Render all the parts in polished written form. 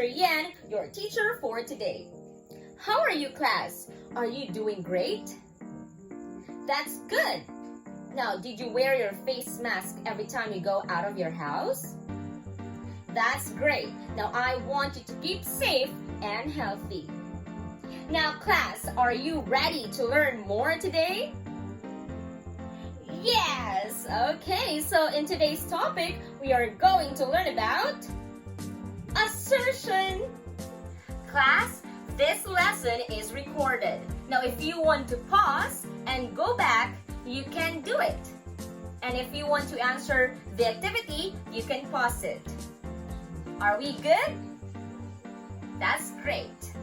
Yan, your teacher for today. How are you, class? Are you doing great? That's good. Now, did you wear your face mask every time you go out of your house? That's great. Now, I want you to keep safe and healthy. Now, class, are you ready to learn more today? Yes! Okay, so in today's topic, we are going to learn about assertion. Class, this lesson is recorded. Now, if you want to pause and go back, you can do it. And if you want to answer the activity, you can pause it. Are we good? That's great.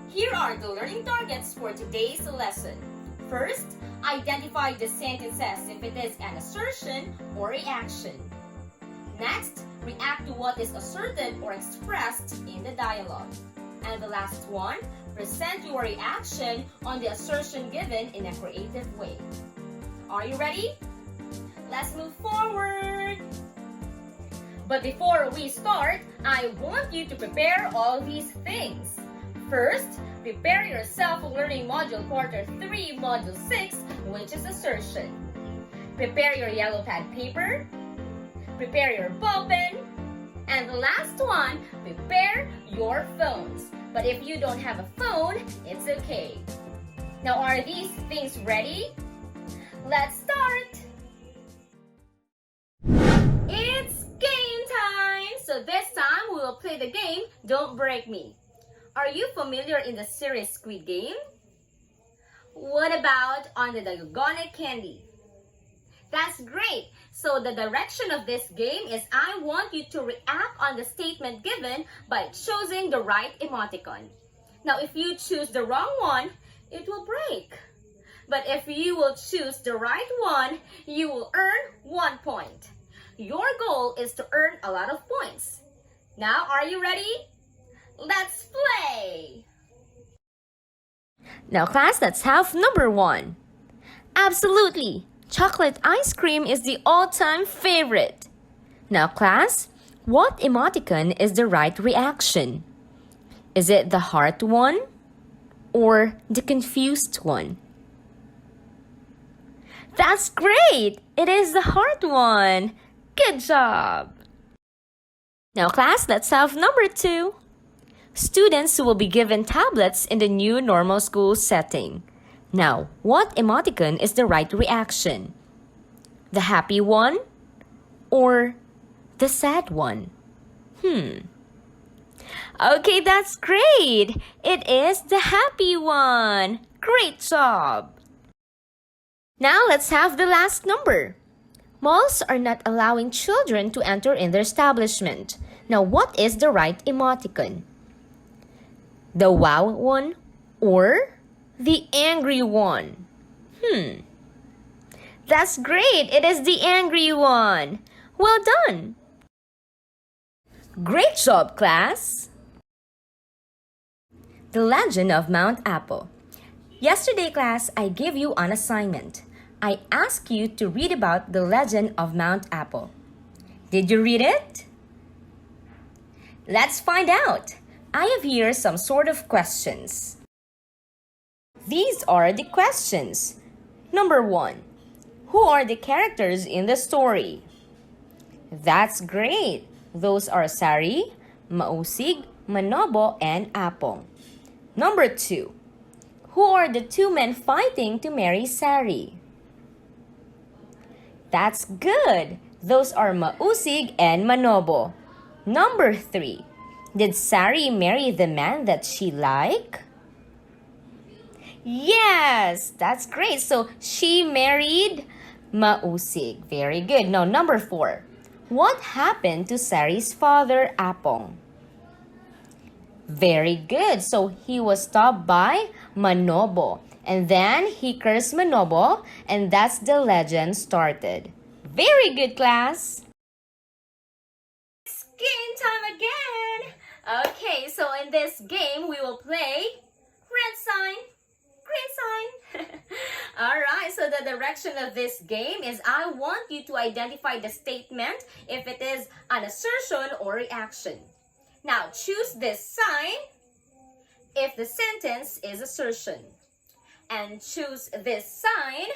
Here are the learning targets for today's lesson. First, identify the sentences if it is an assertion or reaction. Next, react to what is asserted or expressed in the dialogue. And the last one, present your reaction on the assertion given in a creative way. Are you ready? Let's move forward. But before we start, I want you to prepare all these things. First, prepare your self-learning module quarter 3, module 6, which is assertion. Prepare your yellow pad paper. Prepare your ball pen. And the last one, prepare your phones. But if you don't have a phone, it's okay. Now, are these things ready? Let's start! It's game time! So this time, we will play the game, Don't Break Me. Are you familiar in the series Squid Game? What about on the Dalgona candy? That's great! So the direction of this game is I want you to react on the statement given by choosing the right emoticon. Now, if you choose the wrong one, it will break. But if you will choose the right one, you will earn 1 point. Your goal is to earn a lot of points. Now, are you ready? Let's play! Now, class, let's have number 1. Absolutely! Chocolate ice cream is the all-time favorite. Now, class, what emoticon is the right reaction? Is it the heart one or the confused one? That's great! It is the heart one. Good job! Now, class, let's have number 2. Students will be given tablets in the new normal school setting. Now, what emoticon is the right reaction? The happy one or the sad one? Okay, that's great! It is the happy one! Great job! Now, let's have the last number. Malls are not allowing children to enter in their establishment. Now, what is the right emoticon? The wow one or the angry one? That's great! It is the angry one! Well done! Great job, class! The Legend of Mount Apple. Yesterday, class, I gave you an assignment. I asked you to read about the legend of Mount Apple. Did you read it? Let's find out. I have here some sort of questions. These are the questions. Number 1. Who are the characters in the story? That's great. Those are Sari, Mausig, Manobo, and Apple. Number 2. Who are the 2 men fighting to marry Sari? That's good. Those are Mausig and Manobo. Number 3. Did Sari marry the man that she liked? Yes, that's great. So she married Mausig. Very good. Now, number 4. What happened to Sari's father, Apong? Very good. So he was stopped by Manobo. And then he cursed Manobo, and that's the legend started. Very good, class. It's game time again. Okay, so in this game, we will play red sign, green sign. Alright, so the direction of this game is I want you to identify the statement if it is an assertion or reaction. Now choose this sign if the sentence is assertion, and choose this sign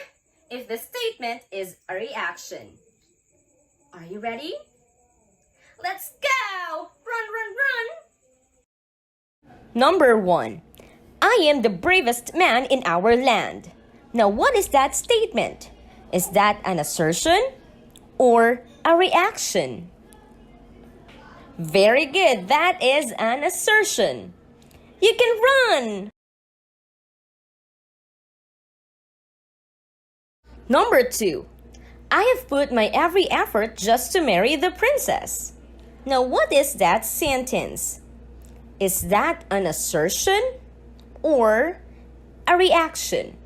if the statement is a reaction. Are you ready? Let's go! Run! Number 1. I am the bravest man in our land. Now, what is that statement? Is that an assertion or a reaction? Very good. That is an assertion. You can run. Number 2. I have put my every effort just to marry the princess. Now, what is that sentence? Is that an assertion or a reaction?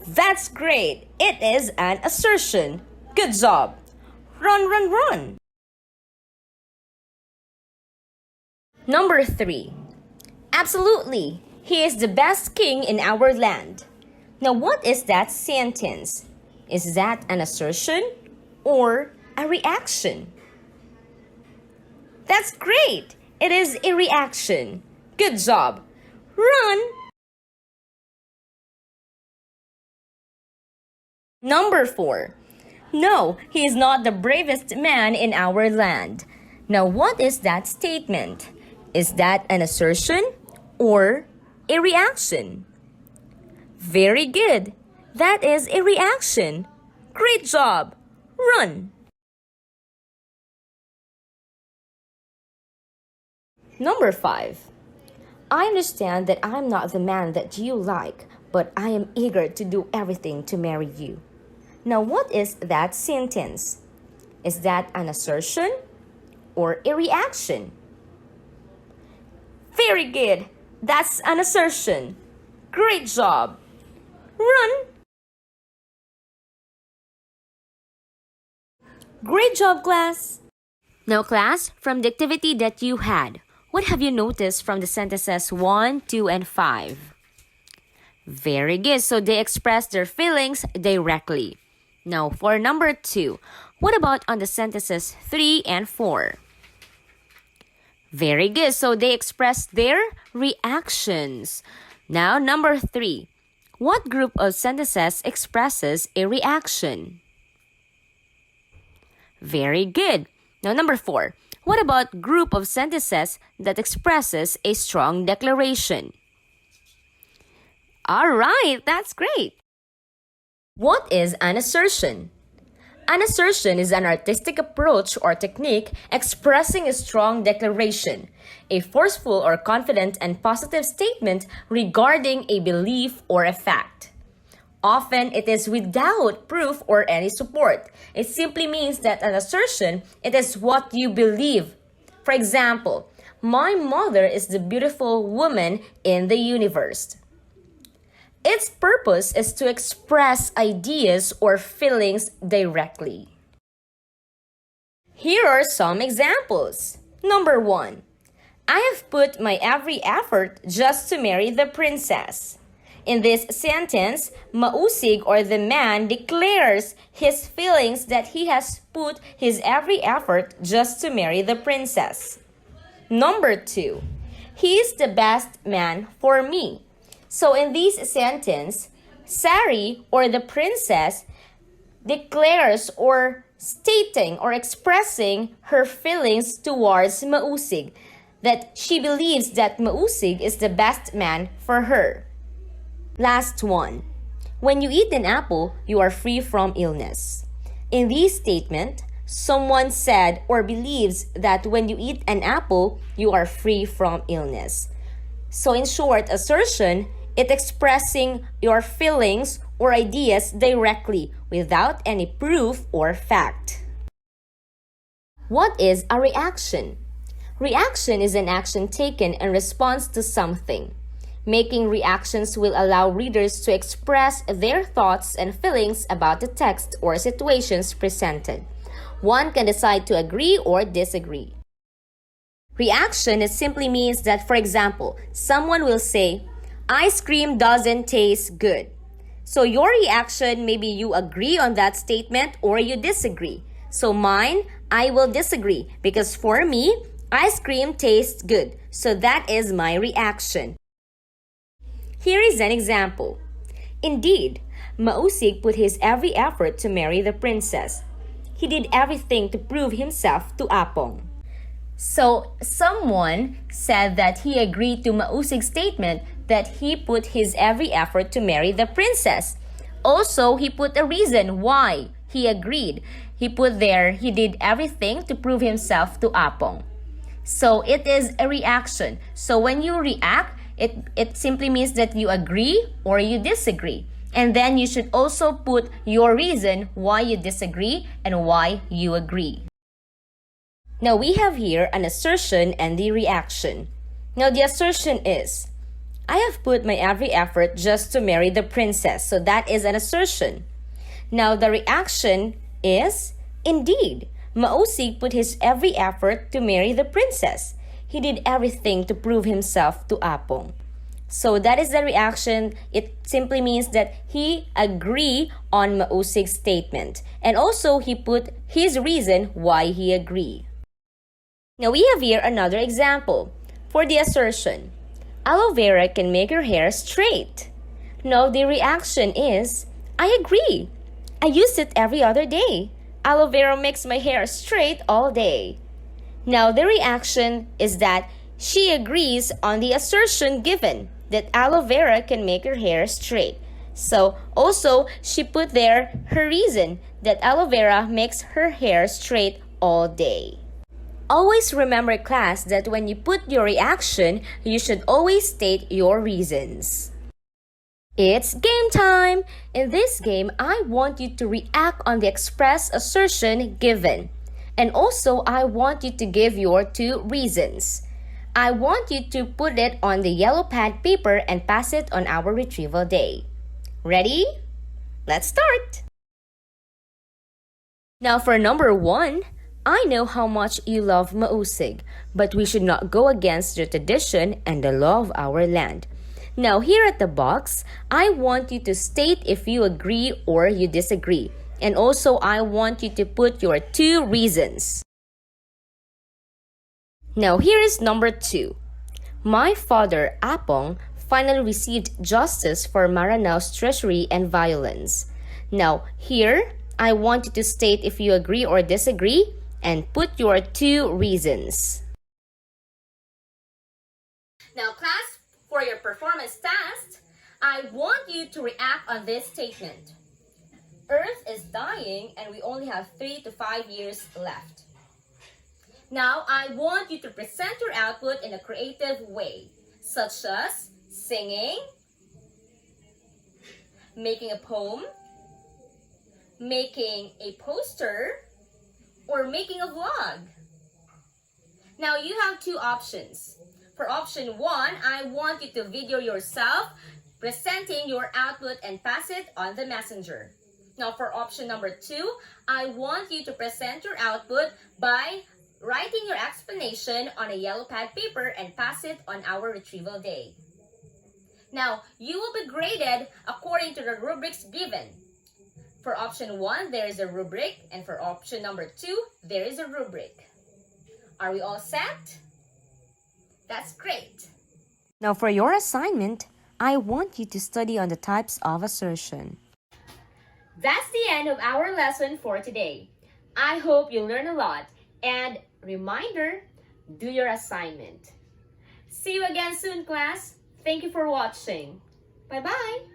That's great. It is an assertion. Good job. Run. Number 3. Absolutely. He is the best king in our land. Now, what is that sentence? Is that an assertion or a reaction? That's great. It is a reaction. Good job. Run. Number 4. No, he is not the bravest man in our land. Now, what is that statement? Is that an assertion or a reaction? Very good. That is a reaction. Great job. Run. Number 5. I understand that I'm not the man that you like, but I am eager to do everything to marry you. Now, what is that sentence? Is that an assertion or a reaction? Very good. That's an assertion. Great job. Run. Great job, class. Now, class, from the activity that you had, what have you noticed from the sentences 1, 2, and 5? Very good. So they express their feelings directly. Now, for number 2, what about on the sentences 3 and 4? Very good. So they express their reactions. Now, number 3, what group of sentences expresses a reaction? Very good. Now, number 4, what about group of sentences that expresses a strong declaration? All right, that's great. What is an assertion? An assertion is an artistic approach or technique expressing a strong declaration, a forceful or confident and positive statement regarding a belief or a fact. Often, it is without proof or any support. It simply means that an assertion, it is what you believe. For example, my mother is the beautiful woman in the universe. Its purpose is to express ideas or feelings directly. Here are some examples. Number 1. I have put my every effort just to marry the princess. In this sentence, Mausig or the man declares his feelings that he has put his every effort just to marry the princess. Number 2. He is the best man for me. So in this sentence, Sari or the princess declares or stating or expressing her feelings towards Mausig, that she believes that Mausig is the best man for her. Last one. When you eat an apple, you are free from illness. In this statement, someone said or believes that when you eat an apple, you are free from illness. So in short, assertion, it expressing your feelings or ideas directly without any proof or fact. What is a reaction? Reaction is an action taken in response to something. Making reactions will allow readers to express their thoughts and feelings about the text or situations presented. One can decide to agree or disagree. Reaction, it simply means that, for example, someone will say, ice cream doesn't taste good. So your reaction, maybe you agree on that statement or you disagree. So mine, I will disagree because for me, Ice cream tastes good, so that is my reaction. Here is an example. Indeed, Mausig put his every effort to marry the princess. He did everything to prove himself to Apong. So, someone said that he agreed to Mausig's statement that he put his every effort to marry the princess. Also, he put a reason why he agreed. He put there, he did everything to prove himself to Apong. So, it is a reaction. So, when you react, it simply means that you agree or you disagree. And then you should also put your reason why you disagree and why you agree. Now we have here an assertion and the reaction. Now the assertion is, I have put my every effort just to marry the princess. So that is an assertion. Now the reaction is, indeed, Mausig put his every effort to marry the princess. He did everything to prove himself to Apong. So that is the reaction. It simply means that he agreed on Mausig's statement. And also he put his reason why he agreed. Now we have here another example. For the assertion, aloe vera can make your hair straight. Now the reaction is, I agree. I use it every other day. Aloe vera makes my hair straight all day. Now the reaction is that she agrees on the assertion given that aloe vera can make her hair straight. So also she put there her reason that aloe vera makes her hair straight all day. Always remember, class, that when you put your reaction, you should always state your reasons. It's game time! In this game, I want you to react on the express assertion given. And also, I want you to give your two reasons. I want you to put it on the yellow pad paper and pass it on our retrieval day. Ready? Let's start! Now for number 1, I know how much you love Mausig, but we should not go against the tradition and the law of our land. Now here at the box, I want you to state if you agree or you disagree. And also I want you to put your two reasons. Now here is number 2. My father, Apong, finally received justice for Maranao's treachery and violence. Now here, I want you to state if you agree or disagree and put your two reasons. Now class, for your performance test, I want you to react on this statement. Earth is dying and we only have 3 to 5 years left. Now, I want you to present your output in a creative way, such as singing, making a poem, making a poster, or making a vlog. Now, you have two options. For option 1, I want you to video yourself presenting your output and pass it on the messenger. Now, for option number 2, I want you to present your output by writing your explanation on a yellow pad paper and pass it on our retrieval day. Now, you will be graded according to the rubrics given. For option 1, there is a rubric, and for option number 2, there is a rubric. Are we all set? That's great. Now for your assignment, I want you to study on the types of assertion. That's the end of our lesson for today. I hope you learn a lot. And reminder, do your assignment. See you again soon, class. Thank you for watching. Bye-bye.